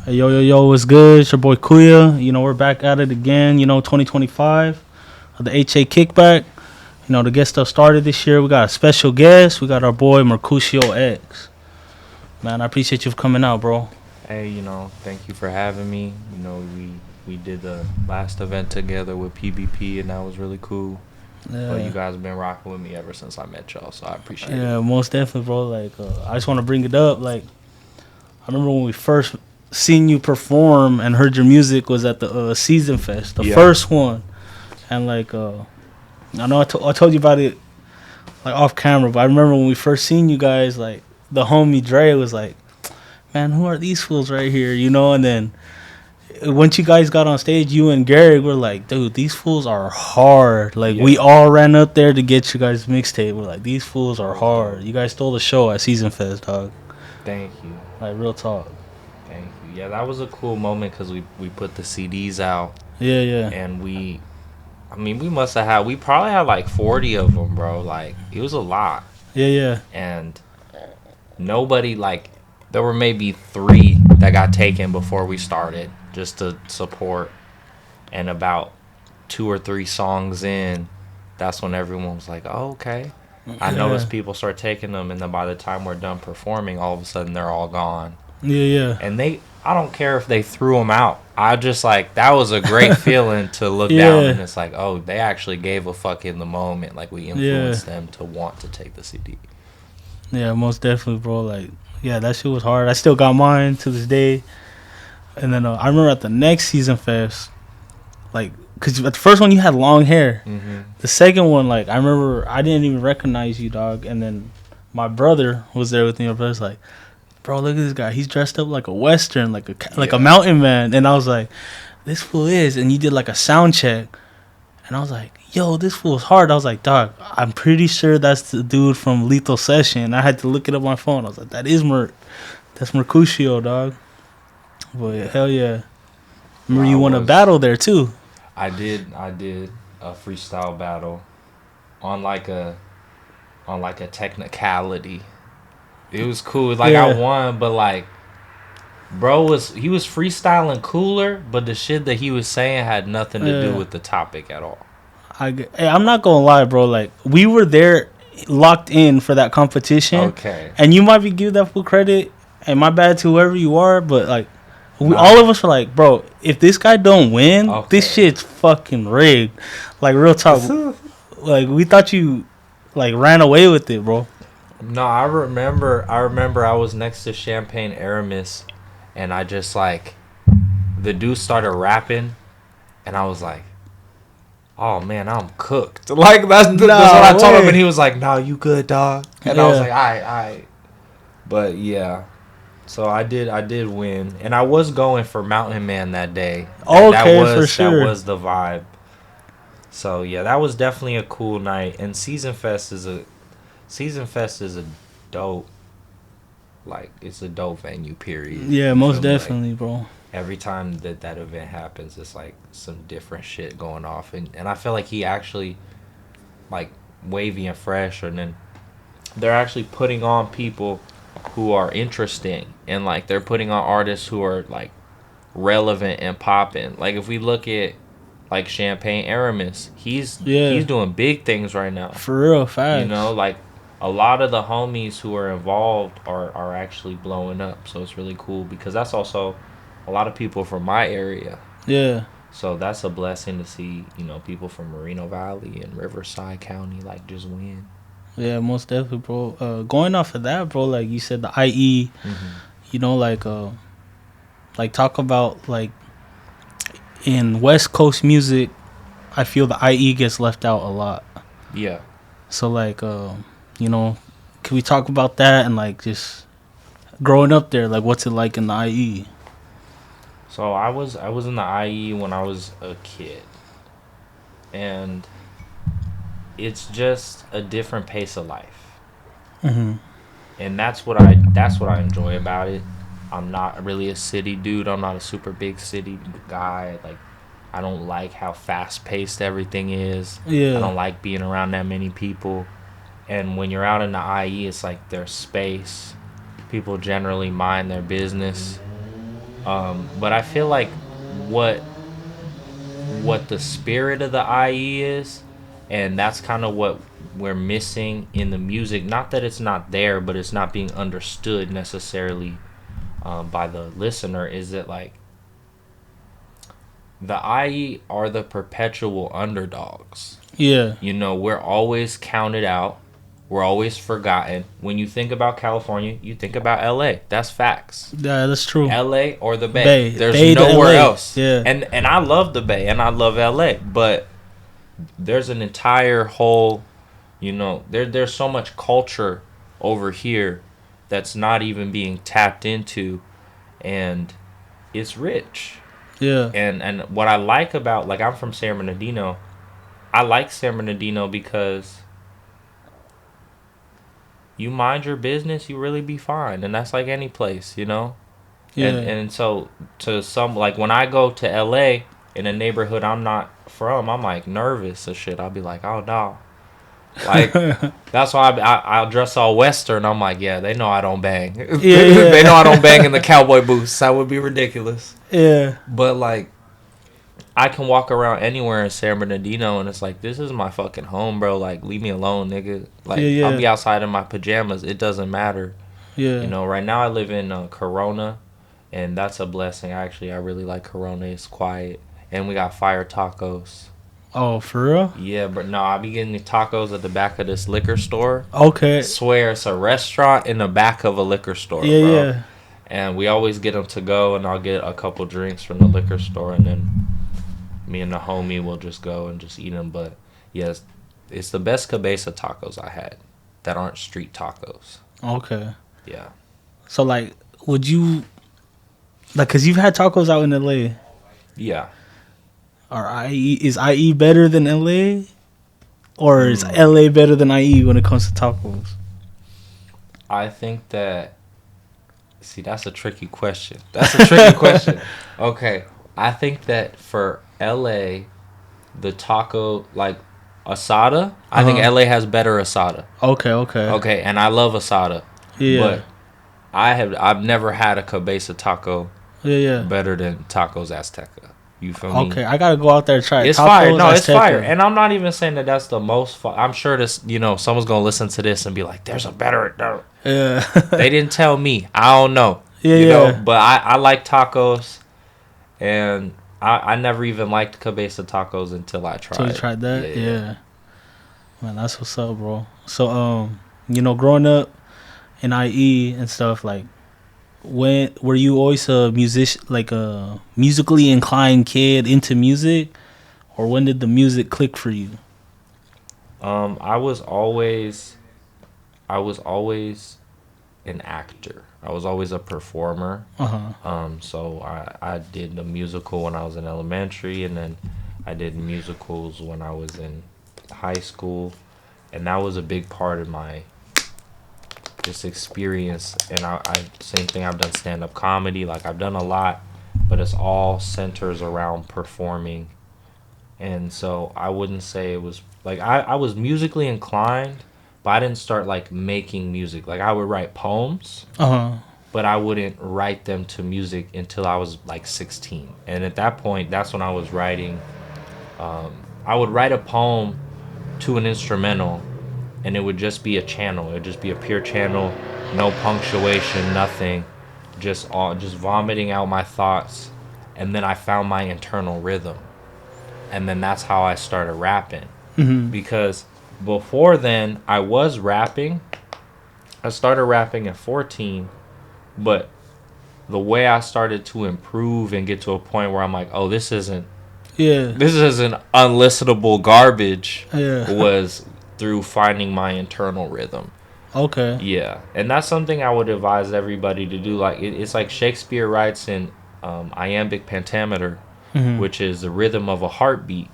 Hey, yo, yo, yo, what's good? It's your boy Kuya. We're back at it again, 2025. The HA kickback. To get stuff started this year, we got a special guest. We got our boy Mercutio X. Man, I appreciate you for coming out, bro. Hey, thank you for having me. We did the last event together with PBP, and that was really cool. But you guys have been rocking with me ever since I met y'all, so I appreciate it. Yeah, most definitely, bro. I just want to bring it up. I remember when we first seen you perform and heard your music was at the Season Fest, the first one. And, I know I told you about it, off camera, but I remember when we first seen you guys, the homie Dre was like, man, who are these fools right here, And then once you guys got on stage, you and Garrick were like, dude, these fools are hard. We all ran up there to get you guys mixtape. We're like, these fools are hard. You guys stole the show at Season Fest, dog. Thank you. Real talk. Thank you. Yeah, that was a cool moment because we put the CDs out. Yeah. And we probably had 40 of them, bro. It was a lot. Yeah. And nobody, there were maybe 3 that got taken before we started just to support. And about 2 or 3 songs in, that's when everyone was like, oh, okay. I noticed people start taking them, and then by the time we're done performing, all of a sudden they're all gone. Yeah. And I don't care if they threw them out. I just that was a great feeling to look down, and it's oh, they actually gave a fuck in the moment. We influenced them to want to take the CD. Yeah, most definitely, bro. That shit was hard. I still got mine to this day. And then I remember at the next Season Fest, because at the first one you had long hair. Mm-hmm. The second one, I remember I didn't even recognize you, dog. And then my brother was there with me. My brother's like, bro, look at this guy. He's dressed up like a Western, like a mountain man. And I was like, this fool is. And you did a sound check. And I was like, yo, this fool's hard. I was like, dog, I'm pretty sure that's the dude from Lethal Session. I had to look it up on my phone. I was like, that is that's Mercutio, dog. But hell yeah. Remember you won a battle there too. I did a freestyle battle on a technicality. It was cool. I won, but bro he was freestyling cooler, but the shit that he was saying had nothing to do with the topic at all. I'm not gonna lie, bro. We were there locked in for that competition. Okay. And you might be giving that full credit, and my bad to whoever you are, but all of us were like, bro, if this guy don't win, this shit's fucking rigged. Real talk. We thought you ran away with it, bro. No, I remember I was next to Champagne Aramis, and I just the dude started rapping, and I was like, oh man, I'm cooked. That's what I told him, and he was like, no, you good, dog. And I was like, all right. But yeah. So I did win, and I was going for Mountain Man that day. For sure. That was the vibe. So yeah, that was definitely a cool night. And Season Fest is a dope, it's a dope venue. Period. Yeah, most definitely, bro. Every time that event happens, it's some different shit going off, and I feel like he actually Wavy and Fresh, and then they're actually putting on people who are interesting, and they're putting on artists who are relevant and popping. If we look at Champagne Aramis, he's doing big things right now. For real, facts. A lot of the homies who are involved are actually blowing up, so it's really cool because that's also a lot of people from my area. Yeah. So that's a blessing to see, people from Moreno Valley and Riverside County just win. Yeah, most definitely, bro. Going off of that, bro, you said the IE, talk about in West Coast music, I feel the IE gets left out a lot. Yeah. So can we talk about that and just growing up there, what's it like in the IE? So I was in the IE when I was a kid, and it's just a different pace of life. Mm-hmm. And that's what I enjoy about it. I'm not really a city dude. I'm not a super big city guy. I don't like how fast paced everything is. Yeah. I don't like being around that many people. And when you're out in the IE, it's there's space. People generally mind their business. But I feel like what what the spirit of the IE is, and that's kind of what we're missing in the music. Not that it's not there, but it's not being understood necessarily by the listener. Is that like the IE are the perpetual underdogs? Yeah. You know, we're always counted out. We're always forgotten. When you think about California, you think about LA. That's facts. Yeah, that's true. LA or the Bay. Bay. There's Bay to nowhere LA. else. Yeah. And I love the Bay and I love LA, but there's an entire whole, you know, there's so much culture over here that's not even being tapped into, and it's rich. Yeah. And what I like about, like, I'm from San Bernardino. I like San Bernardino because you mind your business, you really be fine, and that's like any place, you know. Yeah. And so to some, like, when I go to LA in a neighborhood I'm not from, I'm like nervous and shit. I'll be like, oh no, like that's why I'll dress all Western. I'm like, yeah, they know I don't bang. Yeah, yeah. They know I don't bang in the cowboy boots. That would be ridiculous. Yeah. But like, I can walk around anywhere in San Bernardino and it's like, this is my fucking home, bro. Like, leave me alone, nigga. Like, Yeah. I'll be outside in my pajamas. It doesn't matter. Yeah. You know, right now I live in Corona, and that's a blessing. Actually, I really like Corona. It's quiet. And we got fire tacos. Oh, for real? Yeah, but no, I be getting the tacos at the back of this liquor store. Okay. I swear it's a restaurant in the back of a liquor store, Yeah, bro. yeah. And we always get them to go, and I'll get a couple drinks from the liquor store, and then me and the homie will just go and just eat them. But yes, it's the best cabeza tacos I had that aren't street tacos. Okay. Yeah. So, like, would you... Like, because you've had tacos out in L.A. Yeah. Is IE better than LA, or is LA better than IE when it comes to tacos? I think that. See, that's a tricky question. That's a tricky question. Okay, I think that for LA, the taco, like asada, I think LA has better asada. Okay. Okay, and I love asada. Yeah. But I've never had a cabeza taco. Yeah. Better than tacos Azteca. You feel me? Okay, I gotta go out there and try it. It's Tacos fire. No, it's Azteca. fire. And I'm not even saying that that's the most I'm sure this, you know, someone's going to listen to this and be like, there's a better. Yeah. They didn't tell me. I don't know. Yeah, you know? yeah. But I like tacos. And I never even liked cabeza tacos until I tried. So you tried that? Yeah. Man, that's what's up, bro. So, you know, growing up in IE and stuff, like, when were you always a musician, like a musically inclined kid into music, or when did the music click for you? I was always an actor. I was always a performer. So I did the musical when I was in elementary, and then I did musicals when I was in high school, and that was a big part of my just experience. And I same thing, I've done stand-up comedy, like I've done a lot, but it's all centers around performing. And so I wouldn't say it was like I was musically inclined, but I didn't start like making music. Like I would write poems, but I wouldn't write them to music until I was like 16. And at that point, that's when I was writing. I would write a poem to an instrumental, and it would just be a channel. It would just be a pure channel, no punctuation, nothing, just vomiting out my thoughts. And then I found my internal rhythm, and then that's how I started rapping. Because before then, I was rapping. I started rapping at 14, but the way I started to improve and get to a point where I'm like, oh, this isn't unlistenable garbage, was through finding my internal rhythm. Okay. Yeah. And that's something I would advise everybody to do. Like it's like Shakespeare writes in iambic pentameter, which is the rhythm of a heartbeat.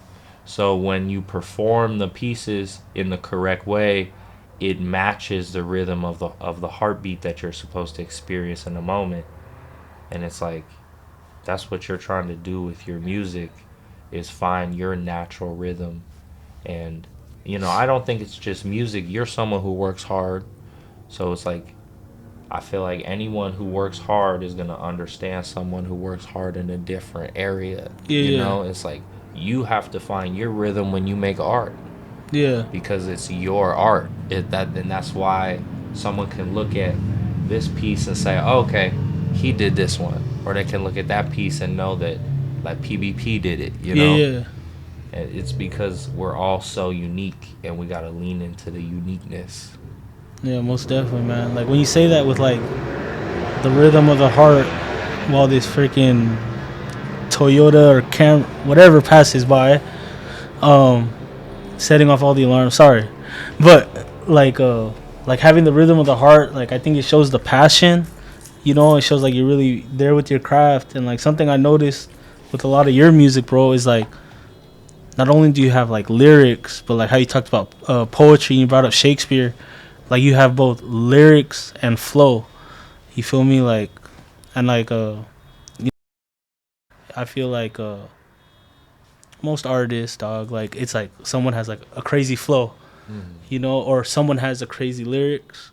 So when you perform the pieces in the correct way, it matches the rhythm of the heartbeat that you're supposed to experience in the moment. And it's like, that's what you're trying to do with your music, is find your natural rhythm. And you know, I don't think it's just music. You're someone who works hard. So it's like, I feel like anyone who works hard is gonna understand someone who works hard in a different area. Yeah, You yeah, know, it's like you have to find your rhythm when you make art yeah, because it's your art. And that's why someone can look at this piece and say, oh, okay, he did this one, or they can look at that piece and know that like PBP did it. You yeah, know, yeah. and it's because we're all so unique, and we gotta lean into the uniqueness. Yeah, most definitely, man. Like when you say that with like the rhythm of the heart, while this freaking Toyota or whatever passes by, um, setting off all the alarms. Sorry, but like having the rhythm of the heart, like I think it shows the passion. You know, it shows like you're really there with your craft. And like something I noticed with a lot of your music, bro, is like not only do you have like lyrics, but like how you talked about poetry. You brought up Shakespeare. Like you have both lyrics and flow. You feel me? Like and like I feel like most artists, dog, like it's like someone has like a crazy flow, you know, or someone has a crazy lyrics,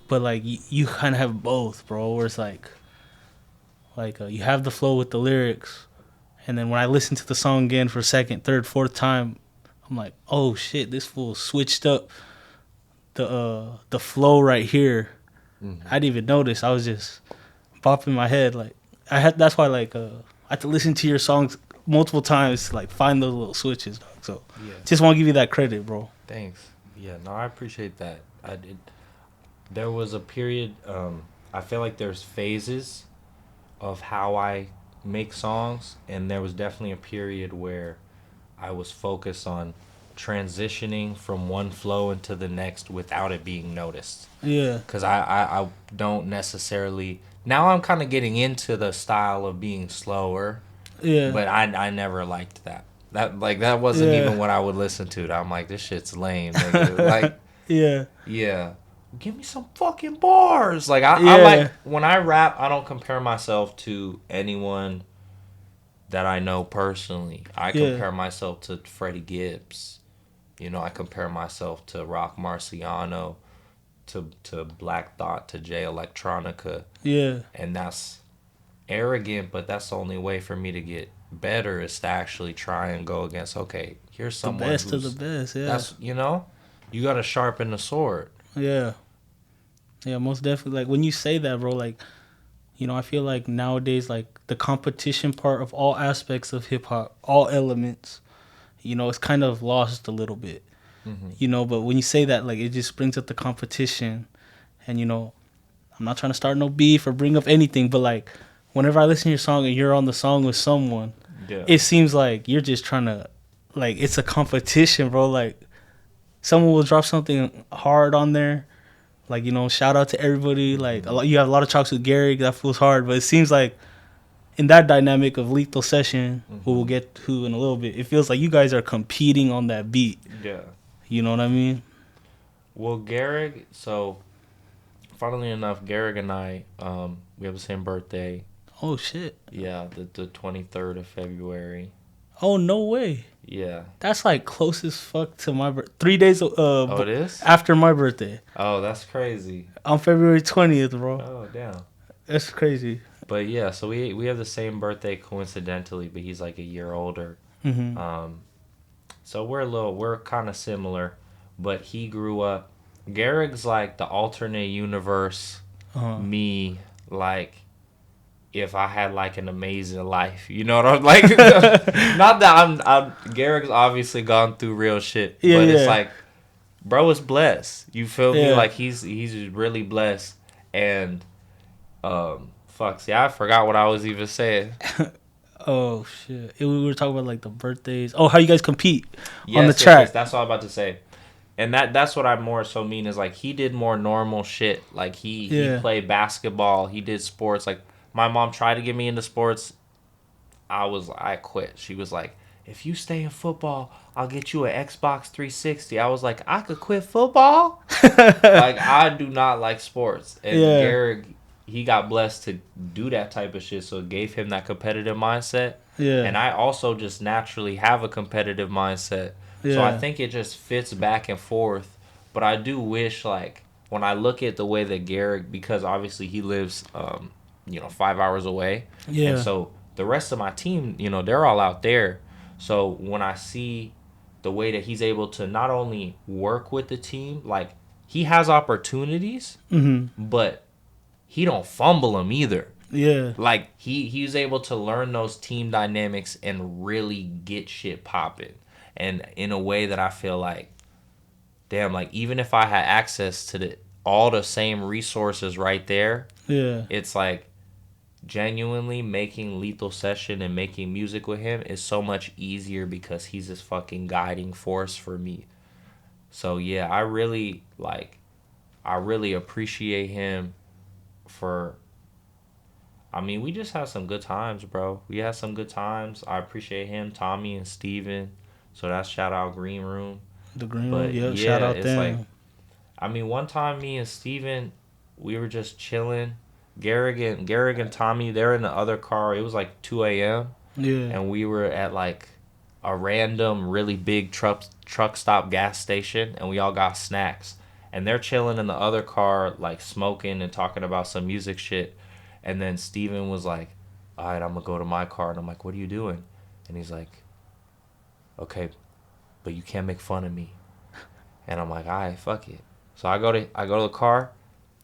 but like you kind of have both, bro. Where it's like you have the flow with the lyrics, and then when I listen to the song again for second, third, fourth time, I'm like, oh shit, this fool switched up the flow right here. I didn't even notice. I was just bopping my head. Like I had. That's why like I had to listen to your songs multiple times to like find those little switches, dog. So Yeah. just want to give you that credit, bro. Thanks. Yeah, no, I appreciate that. I did. There was a period. I feel like there's phases of how I make songs, and there was definitely a period where I was focused on transitioning from one flow into the next without it being noticed. Yeah. Because I don't necessarily. Now I'm kind of getting into the style of being slower, Yeah. but I never liked that. That wasn't Yeah. even what I would listen to. I'm like, this shit's lame. Like Yeah. yeah. Give me some fucking bars. Like I Yeah. like when I rap, I don't compare myself to anyone that I know personally. I Yeah. compare myself to Freddie Gibbs. You know, I compare myself to Rock Marciano, to Black Thought, to Jay Electronica. Yeah. And that's arrogant, but that's the only way for me to get better is to actually try and go against, okay, here's The someone best of who's the best. Yeah. that's you gotta sharpen the sword. Yeah. Yeah. Most definitely. Like when you say that, bro, like you know, I feel like nowadays, like the competition part of all aspects of hip hop, all elements, you know, it's kind of lost a little bit. You know, but when you say that, like it just brings up the competition, and you know, I'm not trying to start no beef or bring up anything, but like whenever I listen to your song and you're on the song with someone, Yeah. it seems like you're just trying to, like it's a competition, bro. Like someone will drop something hard on there, like you know, shout out to everybody. Like you have a lot of talks with Gary, that feels hard, but it seems like in that dynamic of Lethal Session, who we'll get to in a little bit, it feels like you guys are competing on that beat. Yeah. You know what I mean? Well, Garrick, so funnily enough, Garrick and I, we have the same birthday. Oh shit! Yeah, the 23rd of February. Oh no way! Yeah. That's like close as fuck to my 3 days. Oh, it is? After my birthday Oh, that's crazy. on February 20th, bro. Oh, damn. That's crazy. But yeah, so we have the same birthday coincidentally, but he's like a year older. Mm-hmm. So we're kind of similar, but he grew up. Garrick's like the alternate universe. Me, like if I had like an amazing life, you know what I'm like? Not that I'm. Garrick's obviously gone through real shit, Yeah, but it's yeah. like, bro is blessed. You feel me? Yeah. Like he's really blessed, and fuck. See, I forgot what I was even saying. Oh shit! We were talking about like the birthdays. Oh, how you guys compete on the Yes, track? yes, that's all I'm about to say. And that's what I more so mean is like he did more normal shit. Like he played basketball, he did sports. Like my mom tried to get me into sports. I quit. She was like, if you stay in football, I'll get you an Xbox 360. I was like, I could quit football? Like I do not like sports. And Garrick, he got blessed to do that type of shit, so it gave him that competitive mindset. Yeah. And I also just naturally have a competitive mindset. Yeah. So I think it just fits back and forth. But I do wish, like, when I look at the way that Garrick, because obviously he lives 5 hours away, Yeah. and so the rest of my team, they're all out there. So when I see the way that he's able to not only work with the team, like he has opportunities, but he don't fumble them either. Yeah. Like he's able to learn those team dynamics and really get shit popping, and in a way that I feel like, damn, like even if I had access to all the same resources right there, Yeah. it's like genuinely making Lethal Session and making music with him is so much easier because he's this fucking guiding force for me. So yeah, I really appreciate him for. I mean, we just had some good times, bro. We had some good times. I appreciate him, Tommy, and Steven. So that's shout out Green Room. The Green But Room, yeah, yeah, shout out it's them. like, I mean, one time me and Steven, we were just chilling. Garrick and Tommy, they're in the other car. It was like 2 a.m. Yeah. And we were at like a random, really big truck stop gas station, and we all got snacks. And they're chilling in the other car, like smoking and talking about some music shit. And then Steven was like, all right, I'm going to go to my car. And I'm like, what are you doing? And he's like, okay, but you can't make fun of me. And I'm like, all right, fuck it. So I go to the car.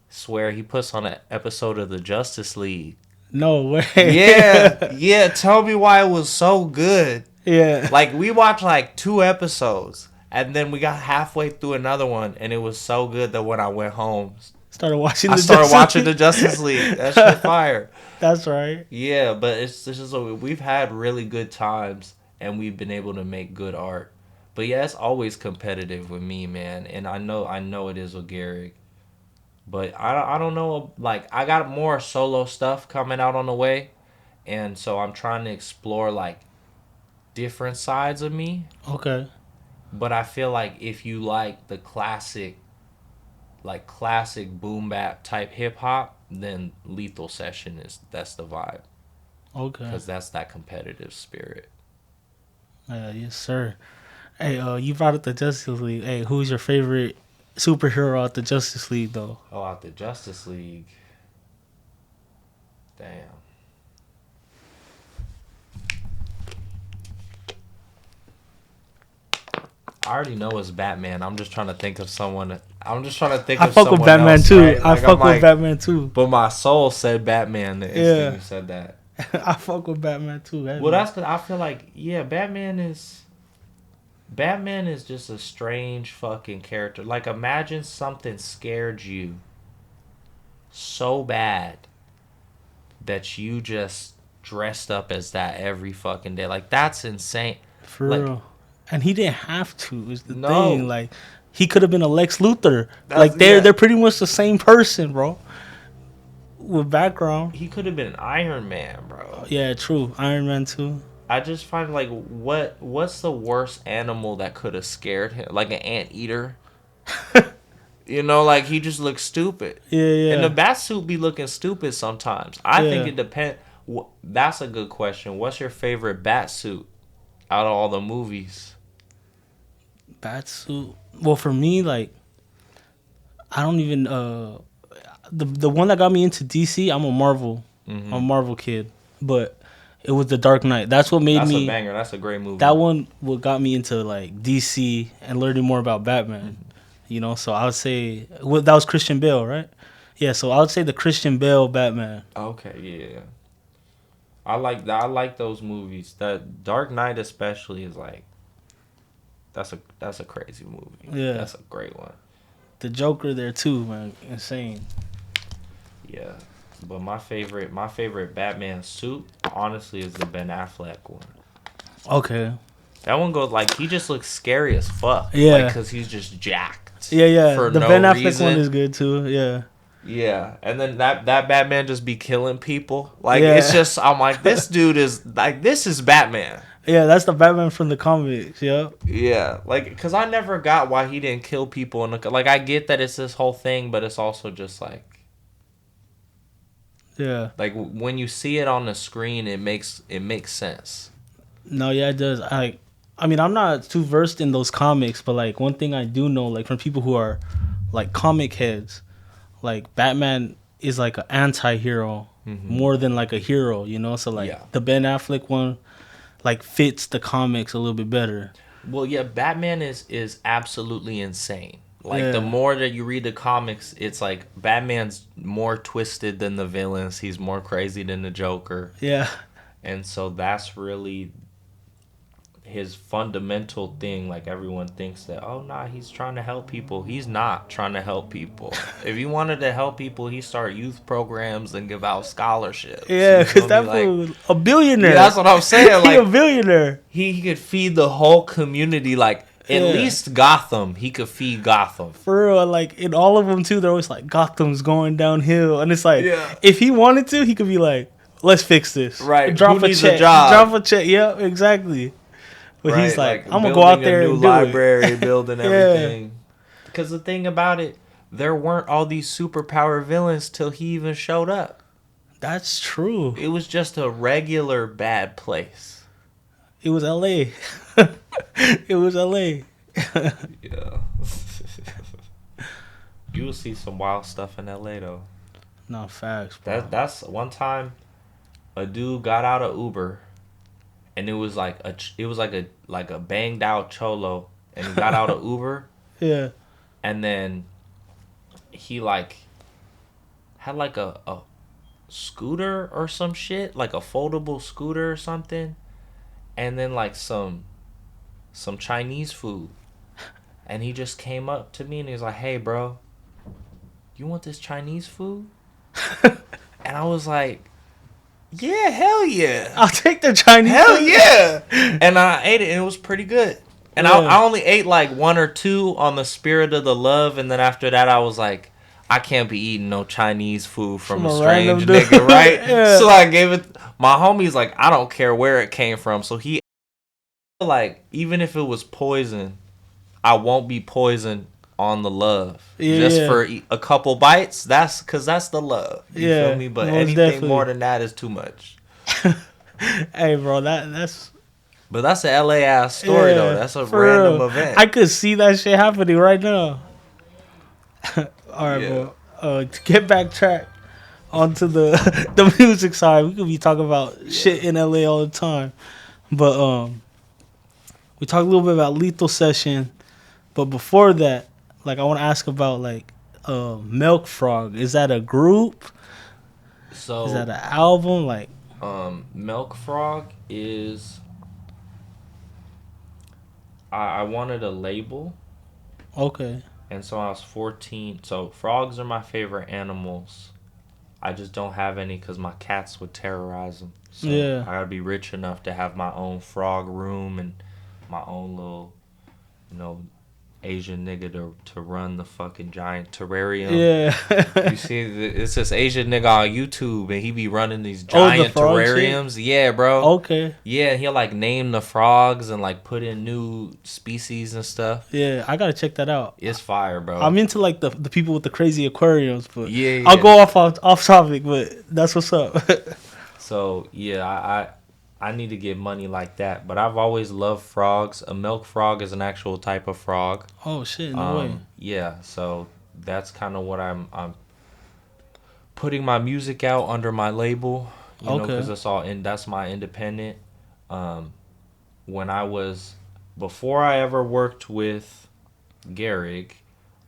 Swear he puts on an episode of the Justice League. No way. Yeah. Tell me why it was so good. Yeah. Like we watched like 2 episodes, and then we got halfway through another one, and it was so good that when I went home, I started watching the Justice League. That shit fire. That's right. Yeah, but it's just we've had really good times, and we've been able to make good art. But yeah, it's always competitive with me, man, and I know it is with Garrick. But I don't know, like I got more solo stuff coming out on the way, and so I'm trying to explore like different sides of me. Okay. But I feel like if you like the classic boom bap type hip hop, then Lethal Session that's the vibe. Okay. Because that's that competitive spirit. Yes, sir. Hey, you brought up the Justice League. Hey, who's your favorite superhero out the Justice League, though? Oh, out the Justice League. Damn. I already know it's Batman. I'm just trying to think of someone. I fuck with Batman else, too. right? I fuck with Batman too. But my soul said Batman the instant you said that. I fuck with Batman too. Well, that's because I feel like, yeah, Batman is just a strange fucking character. Like, imagine something scared you so bad that you just dressed up as that every fucking day. Like, that's insane. For real. And he didn't have to, is the thing. Like, he could have been a Lex Luthor. Like, they're pretty much the same person, bro. With background. He could have been an Iron Man, bro. Yeah, true. Iron Man too. I just find, like, what's the worst animal that could have scared him? Like an anteater? Like, he just looks stupid. Yeah. And the bat suit be looking stupid sometimes. I think it depends. That's a good question. What's your favorite bat suit out of all the movies? Bat suit? Well, for me, like, I don't even... The one that got me into DC, I'm a Marvel. I'm a Marvel kid. But... it was The Dark Knight. That's what made me... That's a banger. That's a great movie. That one what got me into, like, DC and learning more about Batman. So I would say... Well, that was Christian Bale, right? Yeah, so I would say the Christian Bale Batman. Okay, yeah. I like that. I like those movies. That Dark Knight especially is, like... That's a crazy movie. Yeah. That's a great one. The Joker there, too, man. Insane. Yeah. But my favorite Batman suit, honestly, is the Ben Affleck one. Okay. That one goes, like, he just looks scary as fuck. Yeah. Like, because he's just jacked. Yeah. For The no Ben Affleck reason. one is good, too. Yeah. Yeah. And then that Batman just be killing people. Like, it's just, I'm like, this dude is, like, this is Batman. Yeah, that's the Batman from the comics, yeah. Yeah. Like, because I never got why he didn't kill people. Like, I get that it's this whole thing, but it's also just, like, yeah. Like, when you see it on the screen, it makes sense. No, yeah, it does. I mean, I'm not too versed in those comics, but, like, one thing I do know, like, from people who are, like, comic heads, like Batman is like an anti-hero more than like a hero, you know. So like the Ben Affleck one like fits the comics a little bit better. Well, yeah, Batman is absolutely insane. Like the more that you read the comics, it's like Batman's more twisted than the villains. He's more crazy than the Joker. Yeah. And so that's really his fundamental thing. Like everyone thinks that, oh nah, he's trying to help people. He's not trying to help people. If he wanted to help people, he'd start youth programs and give out scholarships. Yeah, because that fool was a billionaire. Yeah, that's what I'm saying. Like a billionaire. He could feed the whole community. Like at least Gotham, he could feed Gotham. For real, like in all of them too, they're always like Gotham's going downhill, and it's like if he wanted to, he could be like, let's fix this. Right. Drop Who a needs check. a job? Drop a check. Yeah, exactly. But right, he's like I'm gonna go out there and do library, it. building everything. Because the thing about it, there weren't all these superpower villains till he even showed up. That's true. It was just a regular bad place. It was L.A. It was L.A. Yeah. You will see some wild stuff in L.A. though. No facts, bro. That's one time a dude got out of Uber. And it was like a banged out cholo, and he got out of Uber. Yeah. And then he like had like a scooter or some shit, like a foldable scooter or something, and then like some Chinese food. And he just came up to me and he was like, "Hey, bro, you want this Chinese food?" And I was like, yeah, hell yeah. I'll take the Chinese. Hell yeah. And I ate it and it was pretty good. And I only ate like one or two on the spirit of the love. And then after that, I was like, I can't be eating no Chinese food from a strange nigga, right? So I gave it. My homie's like, I don't care where it came from. So he, like, even if it was poison, I won't be poisoned on the love. Just for a couple bites. That's because that's the love. You feel me? But anything more than that is too much. Hey, bro, that's. But that's an LA ass story though. That's a random event. I could see that shit happening right now. All right, bro. To get backtrack onto the music side, we could be talking about shit in LA all the time. But we talked a little bit about Lethal Session. But before that, like I want to ask about like Milk Frog. Is that a group? So is that an album? Like Milk Frog is. I wanted a label. Okay. And so I was 14. So frogs are my favorite animals. I just don't have any because my cats would terrorize them. So I gotta be rich enough to have my own frog room and my own little, Asian nigga to run the fucking giant terrarium. Yeah. You see, it's this Asian nigga on YouTube, and he be running these giant terrariums. Shit? Yeah, bro. Okay. Yeah, he'll like name the frogs and like put in new species and stuff. Yeah, I gotta check that out. It's fire, bro. I'm into like the people with the crazy aquariums, but yeah. I'll go off topic, but that's what's up. So yeah, I need to get money like that, but I've always loved frogs. A milk frog is an actual type of frog. Oh shit! No way. Yeah, so that's kind of what I'm putting my music out under my label. You know, because that's my independent. Before I ever worked with Garrig,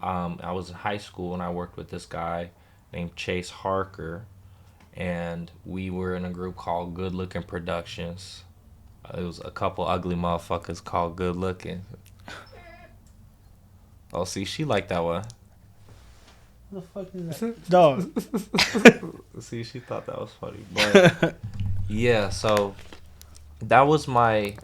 I was in high school and I worked with this guy named Chase Harker. And we were in a group called Good Looking Productions. It was a couple ugly motherfuckers called Good Looking. Oh, see, she liked that one. What the fuck is that? Dog. See, she thought that was funny. But yeah, so that was my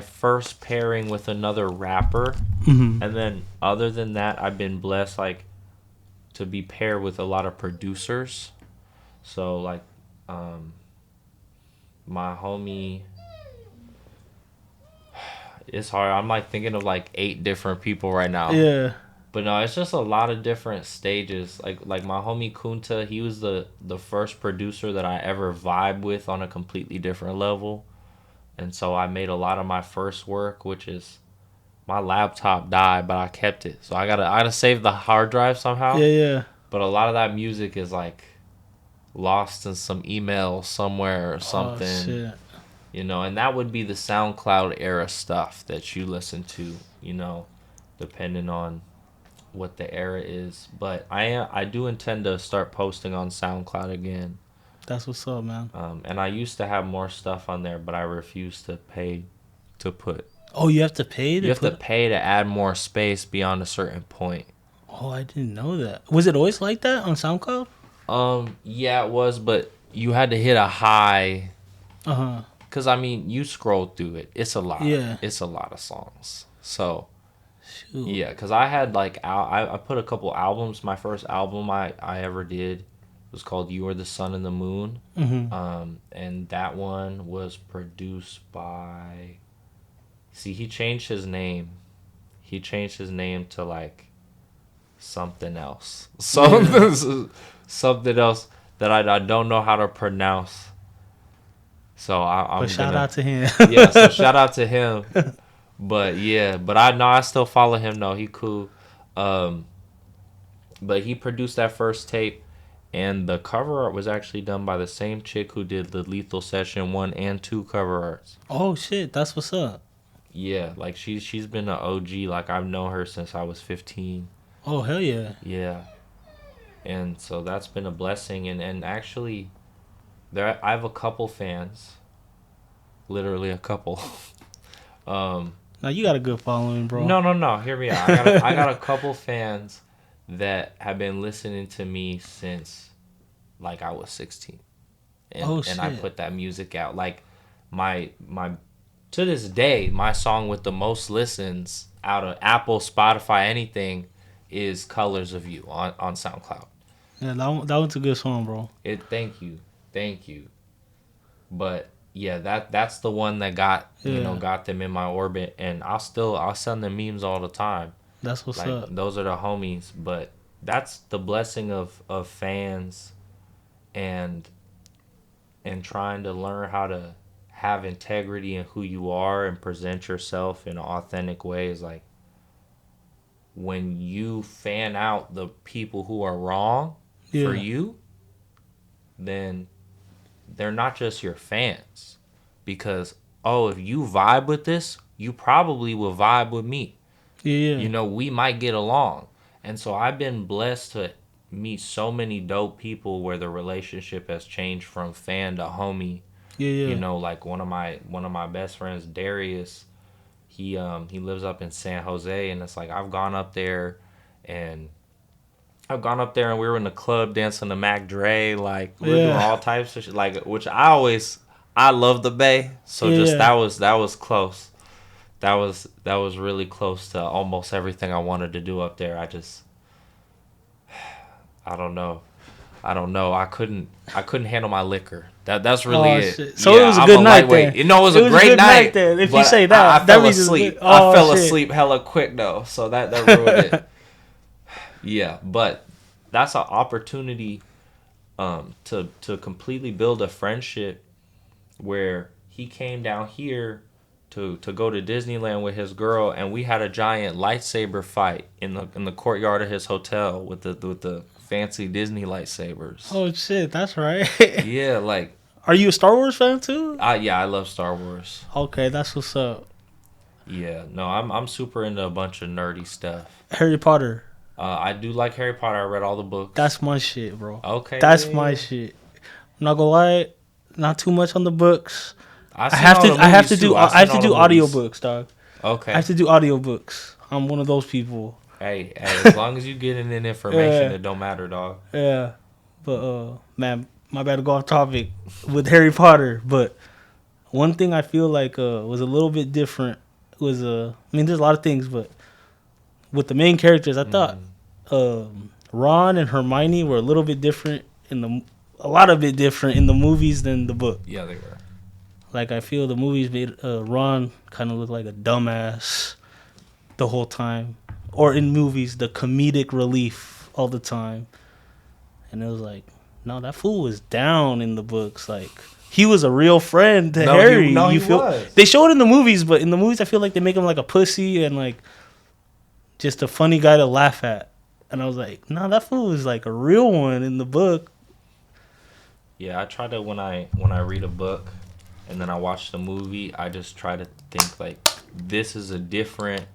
first pairing with another rapper. Mm-hmm. And then other than that, I've been blessed like to be paired with a lot of producers. So like my homie, it's hard. I'm like thinking of like 8 different people right now. Yeah. But no, it's just a lot of different stages. Like my homie Kunta, he was the first producer that I ever vibe with on a completely different level. And so I made a lot of my first work, which is my laptop died, but I kept it. So I gotta save the hard drive somehow. Yeah. But a lot of that music is like lost in some email somewhere or something. Oh, shit. You know, and that would be the SoundCloud era stuff that you listen to, depending on what the era is. But I do intend to start posting on SoundCloud again. That's what's up, man. And I used to have more stuff on there, but I refuse to pay to put. Oh, you have to pay You have to pay to add more space beyond a certain point. Oh, I didn't know that. Was it always like that on SoundCloud? Yeah, it was, but you had to hit a high. Uh-huh. Because, I mean, you scroll through it. It's a lot. Yeah. It's a lot of songs. So, Shoot. yeah, because I had, like, I put a couple albums. My first album I ever did was called You Are the Sun and the Moon. Mm-hmm. And that one was produced by... See, he changed his name. He changed his name to, like, something else. Something else that I don't know how to pronounce. So I'm shout out to him. Yeah, so shout out to him. But yeah, but I still follow him. No, he cool. But he produced that first tape, and the cover art was actually done by the same chick who did the Lethal Session 1 and 2 cover arts. Oh shit, that's what's up. Yeah, like she's been an OG. Like I've known her since I was 15. Oh hell yeah. Yeah. And so that's been a blessing, and actually I have a couple fans. Literally a couple. Now you got a good following, bro. No. Hear me out. I got a couple fans that have been listening to me since like I was 16. And I put that music out. Like my to this day, my song with the most listens out of Apple, Spotify, anything is Colors of You on SoundCloud. Yeah, that one's a good song, bro. Thank you. But yeah, that's the one that got got them in my orbit, and I'll send them memes all the time. That's what's up. Those are the homies, but that's the blessing of fans, and trying to learn how to have integrity in who you are and present yourself in an authentic way is like when you fan out the people who are wrong for you, then they're not just your fans. Because, if you vibe with this, you probably will vibe with me. Yeah. We might get along. And so I've been blessed to meet so many dope people where the relationship has changed from fan to homie. Yeah. Like one of my best friends, Darius, he lives up in San Jose, and it's like I've gone up there and we were in the club dancing to Mac Dre, like we were doing all types of shit, like which I love the Bay, so just that was close. That was really close to almost everything I wanted to do up there. I don't know. I couldn't handle my liquor. That's really it. Shit. So it was a good night then. It was a great night then. If you say that, I fell asleep. I fell asleep hella quick though, so that ruined it. Yeah, but that's an opportunity to completely build a friendship where he came down here to go to Disneyland with his girl, and we had a giant lightsaber fight in the courtyard of his hotel with the fancy Disney lightsabers. Oh shit, that's right. Yeah, like. Are you a Star Wars fan too? Yeah, I love Star Wars. Okay, that's what's up. Yeah, no, I'm super into a bunch of nerdy stuff. Harry Potter. I do like Harry Potter. I read all the books. That's my shit, bro. Okay. That's my shit. I'm not gonna lie, not too much on the books. I have to do audiobooks, dog. Okay. I have to do audiobooks. I'm one of those people. Hey, as long as you getting in information, it don't matter, dog. Yeah. But man, my bad to go off topic with Harry Potter, but one thing I feel like was a little bit different was I mean there's a lot of things, but with the main characters I thought Ron and Hermione were a little bit different a lot of bit different in the movies than the book. Yeah, they were. Like I feel the movies made Ron kind of look like a dumbass the whole time, or in movies the comedic relief all the time, and it was like, no, that fool was down in the books. Like he was a real friend to Harry. He was. They show it in the movies, but in the movies I feel like they make him like a pussy and like just a funny guy to laugh at. And I was like, nah, that fool is like a real one in the book. Yeah, I try to when I read a book and then I watch the movie, I just try to think like this is a different.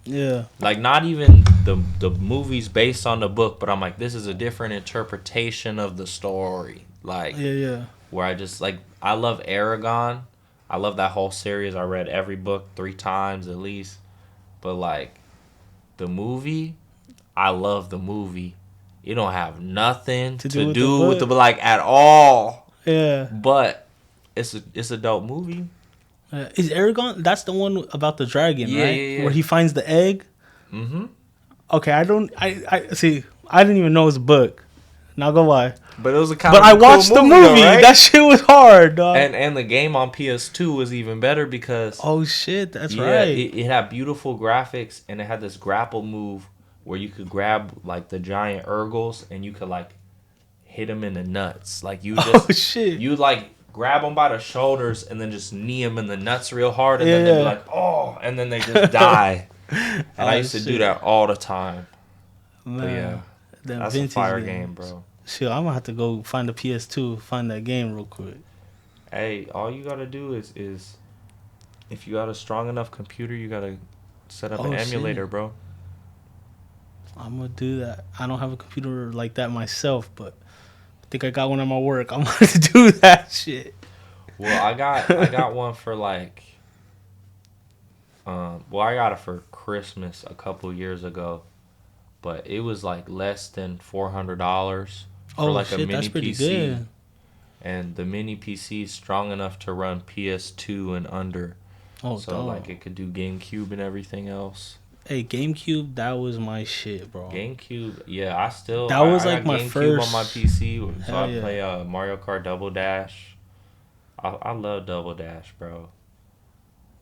Yeah. Like not even the movie's based on the book, but I'm like this is a different interpretation of the story. Like yeah. Where I just like I love Aragon. I love that whole series. I read every book 3 times at least. But like the movie, I love the movie. It don't have nothing to do with the like at all. Yeah. But it's a dope movie. Is Aragon? That's the one about the dragon, right? Yeah. Where he finds the egg. Mm-hmm. Okay, I see. I didn't even know it was a book. Not gonna lie. But it was a kind But of I watched the movie. Though, right? That shit was hard, dog. And the game on PS2 was even better because oh shit, that's right. It had beautiful graphics and it had this grapple move where you could grab like the giant Urgles and you could like hit them in the nuts. Like you just shit. You like grab them by the shoulders and then just knee them in the nuts real hard and then they'd be like, oh, and then they just die. And I used to do that all the time. Man, but yeah, that's a fire game, bro. Shit, I'm gonna have to go find the PS2, find that game real quick. Hey, all you gotta do is if you got a strong enough computer, you gotta set up an emulator, bro. I'm gonna do that. I don't have a computer like that myself, but I think I got one at my work. I'm gonna do that shit. Well, I got one for like, I got it for Christmas a couple years ago, but it was like less than $400 for like a mini that's pretty PC. good. And the mini PC is strong enough to run PS2 and under. Oh, so like it could do GameCube and everything else. Hey, GameCube, that was my shit, bro. GameCube, yeah, I was like my GameCube first on my PC, so I yeah. play Mario Kart Double Dash. I love Double Dash, bro.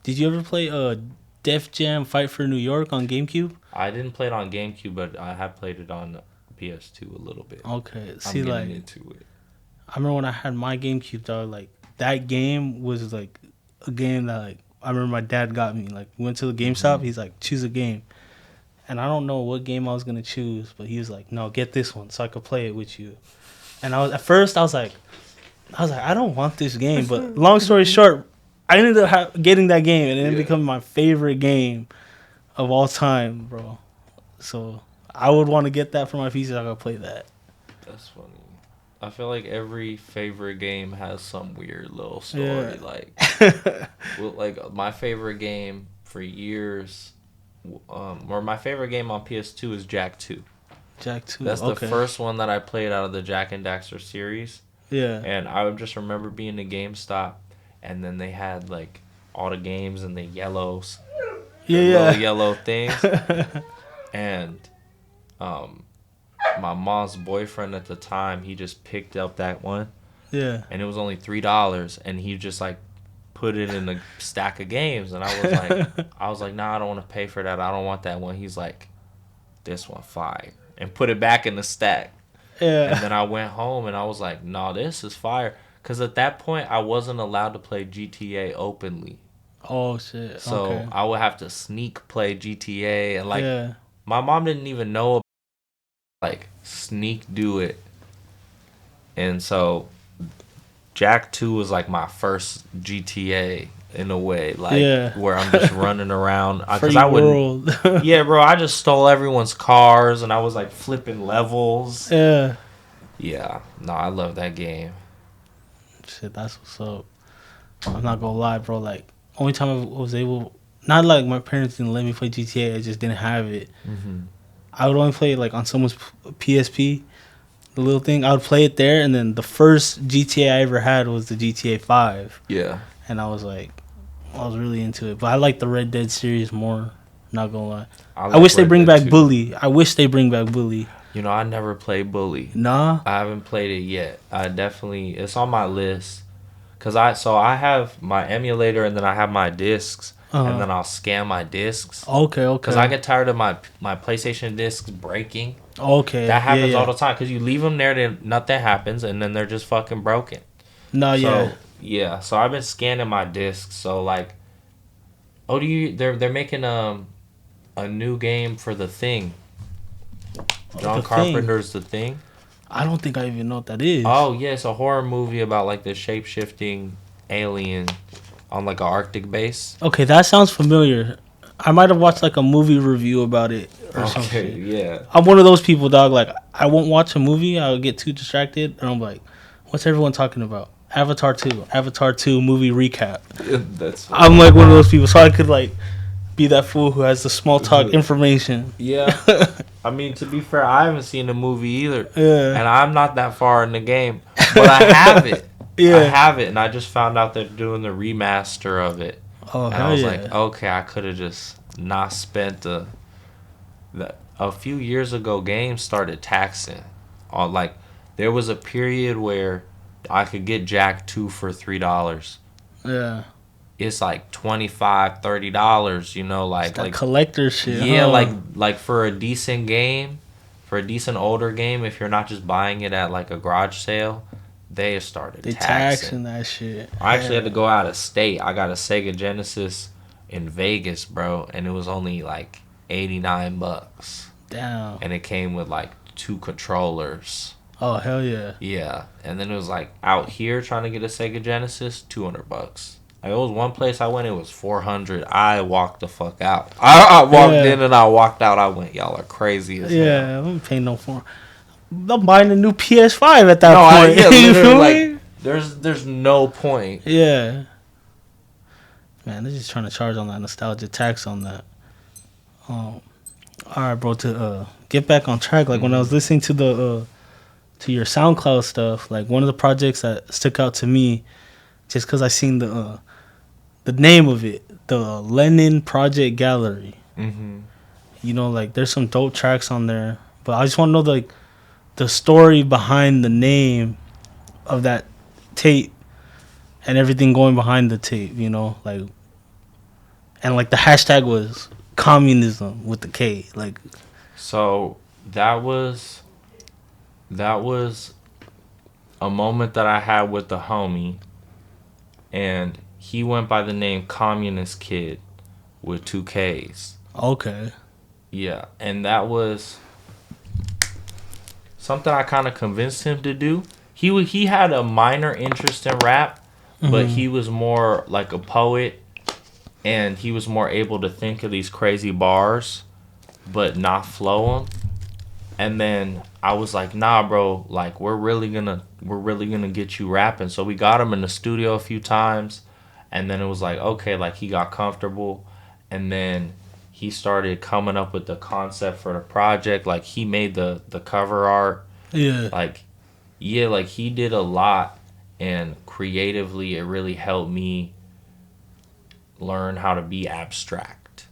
Did you ever play Def Jam Fight for New York on GameCube? I didn't play it on GameCube, but I have played it on PS2 a little bit. Okay, see, I'm getting into it. I remember when I had my GameCube, dog. Like that game was like a game that like I remember my dad got me. Like we went to the GameStop. Mm-hmm. He's like, choose a game, and I don't know what game I was gonna choose, but he was like, no, get this one so I could play it with you. And I was like, I don't want this game. But long story short, I ended up getting that game, and it became my favorite game of all time, bro. So I would want to get that for my PC so I could play that. That's funny. I feel like every favorite game has some weird little story. Yeah. Like my favorite game for years, or my favorite game on PS2 is Jak 2. Jak 2. That's the first one that I played out of the Jak and Daxter series. Yeah. And I just remember being in GameStop, and then they had like all the games and the yellows, little yellow things, and my mom's boyfriend at the time, he just picked up that one. Yeah. And it was only $3, and he just like put it in a stack of games, and I was like, nah, I don't want to pay for that. I don't want that one. He's like, this one fire, and put it back in the stack. Yeah. And then I went home and I was like, nah, this is fire. Because at that point, I wasn't allowed to play GTA openly. Oh, shit. So I would have to sneak play GTA. And like, my mom didn't even know about, like, sneak do it. And so Jak 2 was like my first GTA in a way. Like, where I'm just running around. Because I wouldn't. Yeah, bro, I just stole everyone's cars and I was like flipping levels. Yeah. Yeah. No, I love that game. Shit, that's what's up. I'm not gonna lie, bro. Like, only time I was able, not like my parents didn't let me play GTA, I just didn't have it. Mm-hmm. I would only play it like on someone's PSP, the little thing. I would play it there, and then the first GTA I ever had was the GTA 5. Yeah. And I was really into it. But I like the Red Dead series more, not gonna lie. I wish they bring back Bully. I wish they bring back Bully. You know, I never played Bully. Nah? I haven't played it yet. It's on my list. Because I have my emulator and then I have my discs. And then I'll scan my discs. Okay. Because I get tired of my PlayStation discs breaking. Okay. That happens all the time. Because you leave them there, nothing happens, and then they're just fucking broken. No, so Yeah, so I've been scanning my discs. So like, oh, they're making a new game for The Thing. John The Thing. Carpenter's The Thing. I don't think I even know what that is. Oh yeah, it's a horror movie about like the shape shifting alien on like a Arctic base. Okay, that sounds familiar. I might have watched like a movie review about it or Okay, something. yeah. I'm one of those people, dog. Like, I won't watch a movie. I'll get too distracted, and I'm like, "What's everyone talking about?" Avatar 2. Avatar 2 movie recap. That's. I'm like one of those people, so I could like be that fool who has the small talk information. Yeah. I mean, to be fair, I haven't seen the movie either, Yeah. and I'm not that far in the game, but I have it. Yeah. I have it, and I just found out they're doing the remaster of it. Oh, And hell I was yeah. like, okay, I could have just not spent a few years ago. Games started taxing on like there was a period where I could get Jack 2 for $3. Yeah. It's like $25-$30. You know, It's that like collector shit. yeah, huh? like for a decent game, for a decent older game, if you're not just buying it at like a garage sale, they started They taxing. taxing that shit. I actually had to go out of state. I got a Sega Genesis in Vegas, bro, and it was only like $89, Damn. and it came with like 2 controllers. Oh, hell yeah. Yeah, and then it was like out here trying to get a Sega Genesis, $200. Like, it was one place I went, it was $400. I walked the fuck out. I walked in and I walked out. I went, y'all are crazy as hell. Yeah, I'm paying no for. I'm buying a new PS5 at that point. Yeah, You literally, feel like me? there's no point. Yeah. Man, they're just trying to charge on that nostalgia tax on that. All right, bro. To get back on track, like when I was listening to the to your SoundCloud stuff, like one of the projects that stuck out to me, just because I seen the name of it, the Lennon Project Gallery. Mm-hmm. You know, like there's some dope tracks on there, but I just want to know like the story behind the name of that tape and everything going behind the tape. You know, like, and like the hashtag was communism with the K. Like, So that was a moment that I had with the homie, and he went by the name Communist Kid with 2 Ks. okay, Yeah, and that was something I kind of convinced him to do. He had a minor interest in rap, but he was more like a poet, and he was more able to think of these crazy bars, but not flow them. And then I was like, nah, bro, like we're really gonna get you rapping. So we got him in the studio a few times, and then it was like, okay, like he got comfortable, and then he started coming up with the concept for the project. Like he made the cover art. yeah, Like, yeah, like he did a lot, and creatively it really helped me learn how to be abstract,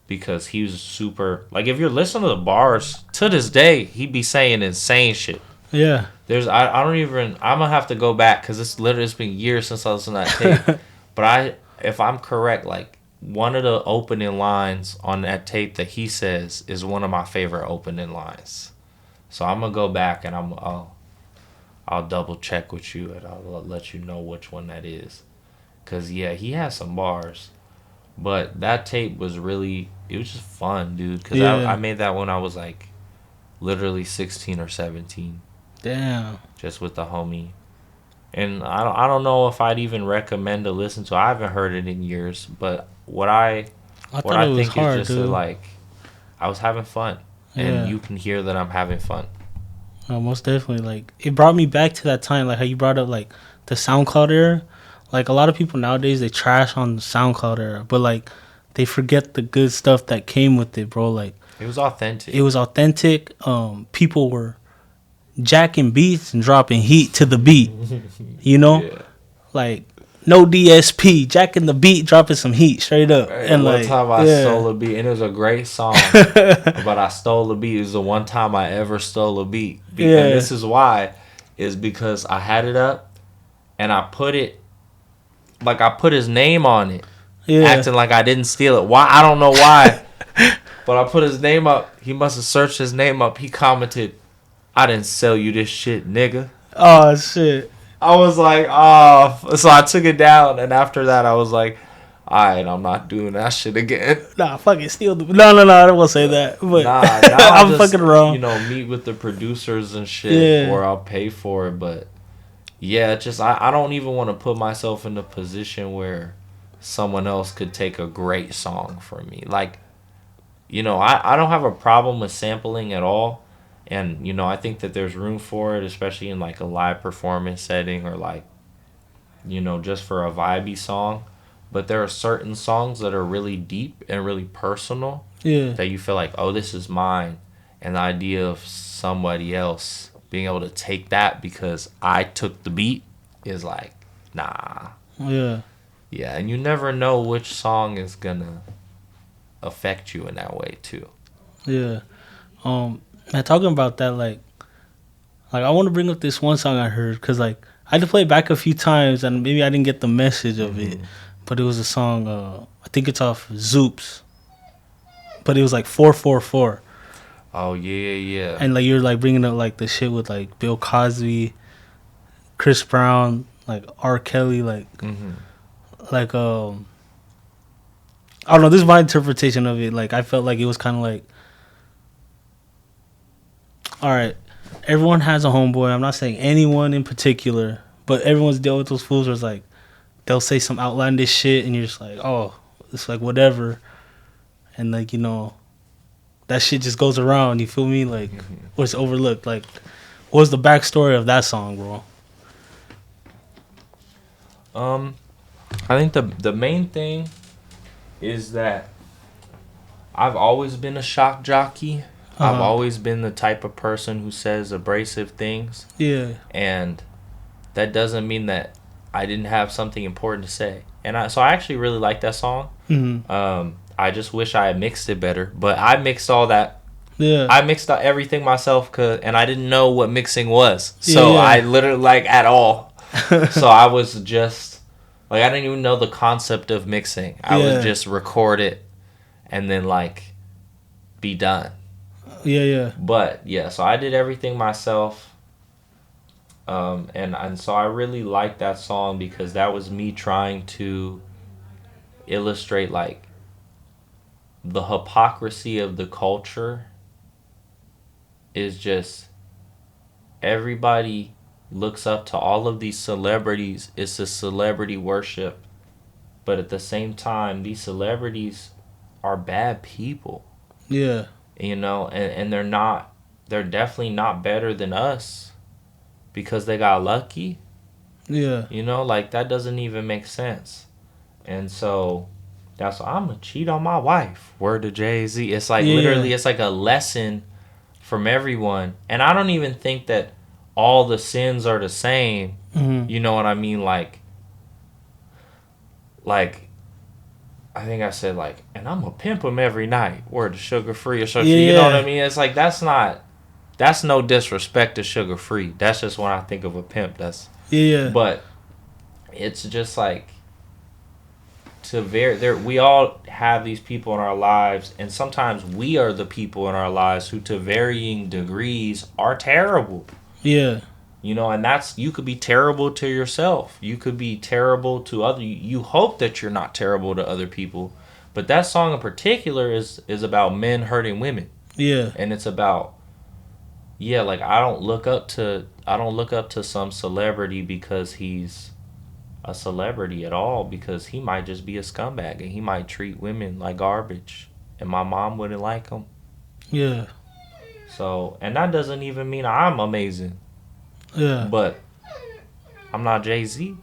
because he was super, like, if you're listening to the bars to this day, he'd be saying insane shit. yeah, I don't even, I'm gonna have to go back because it's been years since I listened to that tape. But if I'm correct, like one of the opening lines on that tape that he says is one of my favorite opening lines. So I'm gonna go back and I'll double check with you, and I'll let you know which one that is. Cause yeah, he has some bars, but that tape was really, it was just fun, dude. Cause Yeah. I made that when I was like literally 16 or 17, damn, just with the homie. And I don't know if I'd even recommend to listen to. I haven't heard it in years, but what I thought it was think hard, is just dude. like I was having fun, and Yeah. you can hear that I'm having fun. No, most definitely. Like, it brought me back to that time, like how you brought up like the SoundCloud era. Like a lot of people nowadays, they trash on the SoundCloud era, but like they forget the good stuff that came with it, bro. Like It was authentic. it was authentic. People were jacking beats and dropping heat to the beat. You know, Yeah. like no DSP, jacking the beat, dropping some heat straight up. And one like, time I yeah. stole a beat, and it was a great song, but I stole a beat. It was the one time I ever stole a beat. Yeah. And this is why, is because I had it up, and I put his name on it, Yeah. acting like I didn't steal it. Why? I don't know why, but I put his name up. He must have searched his name up. He commented, "I didn't sell you this shit, nigga." Oh shit. I was like, oh. So I took it down, and after that, I was like, all right, I'm not doing that shit again. Nah, fucking steal the. No, I don't want to say that. But Nah, now I'm just, fucking wrong. you know, meet with the producers and shit, or I'll pay for it. But yeah, just I don't even want to put myself in a position where someone else could take a great song from me. Like, you know, I don't have a problem with sampling at all. And, you know, I think that there's room for it, especially in like a live performance setting or like, you know, just for a vibey song. But there are certain songs that are really deep and really personal. Yeah. That you feel like, oh, this is mine. And the idea of somebody else being able to take that because I took the beat is like, nah. Yeah. Yeah, and you never know which song is going to affect you in that way, too. Yeah. And talking about that, like I want to bring up this one song I heard because, like, I had to play it back a few times and maybe I didn't get the message of it. But it was a song, I think it's off Zoops. But it was like 444. Oh, yeah. And like you're like bringing up like the shit with like Bill Cosby, Chris Brown, like R. Kelly, like, like, I don't know, this is my interpretation of it. Like, I felt like it was kind of like, all right, everyone has a homeboy. I'm not saying anyone in particular, but everyone's dealt with those fools where it's like, they'll say some outlandish shit and you're just like, oh, it's like whatever. And like, you know, that shit just goes around, you feel me? Like, or it's overlooked. Like, what's the backstory of that song, bro? I think the main thing is that I've always been a shock jockey. I've always been the type of person who says abrasive things. Yeah. And that doesn't mean that I didn't have something important to say. And so I actually really like that song. I just wish I had mixed it better. But I mixed all that. Yeah. I mixed everything myself, and I didn't know what mixing was. So I literally, like, at all. So I was just, like, I didn't even know the concept of mixing. I would just record it and then, like, be done. Yeah. But, yeah, so I did everything myself. And so I really liked that song because that was me trying to illustrate, like, the hypocrisy of the culture is just everybody looks up to all of these celebrities. It's a celebrity worship. But at the same time, these celebrities are bad people. Yeah. You know, and they're definitely not better than us because they got lucky. Yeah. You know, like, that doesn't even make sense. And so that's why I'm going to cheat on my wife. Word to Jay-Z. It's like literally, it's like a lesson from everyone. And I don't even think that all the sins are the same. You know what I mean? Like, I think I said, like, and I'm going to pimp him every night. Word to Sugar Free or something. You know what I mean? It's like, that's no disrespect to Sugar Free. That's just when I think of a pimp. But it's just like, we all have these people in our lives, and sometimes we are the people in our lives who, to varying degrees, are terrible. Yeah. You know, and you could be terrible to yourself. You could be terrible to other. You hope that you're not terrible to other people, but that song in particular is about men hurting women. Yeah. And it's about, like, I don't look up to some celebrity because he's a celebrity at all, because he might just be a scumbag and he might treat women like garbage, and my mom wouldn't like him. Yeah. So, and that doesn't even mean I'm amazing. Yeah. But I'm not Jay-Z.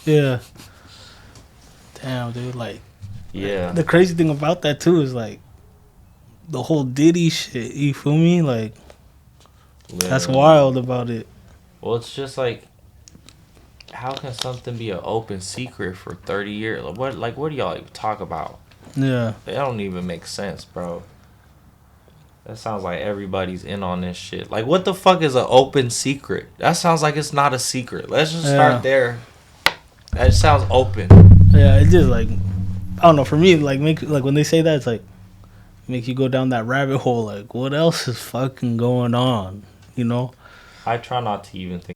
Yeah. Damn, dude. Like, yeah. The crazy thing about that too is like the whole Diddy shit. You feel me? Like, that's wild about it. Well, it's just like, how can something be an open secret for 30 years? What do y'all even talk about? Yeah. That don't even make sense, bro. That sounds like everybody's in on this shit. Like, what the fuck is an open secret? That sounds like it's not a secret. Let's just start there. That sounds open. Yeah, it's just like, I don't know. For me, like, when they say that, it's like, make you go down that rabbit hole. Like, what else is fucking going on? You know? I try not to even think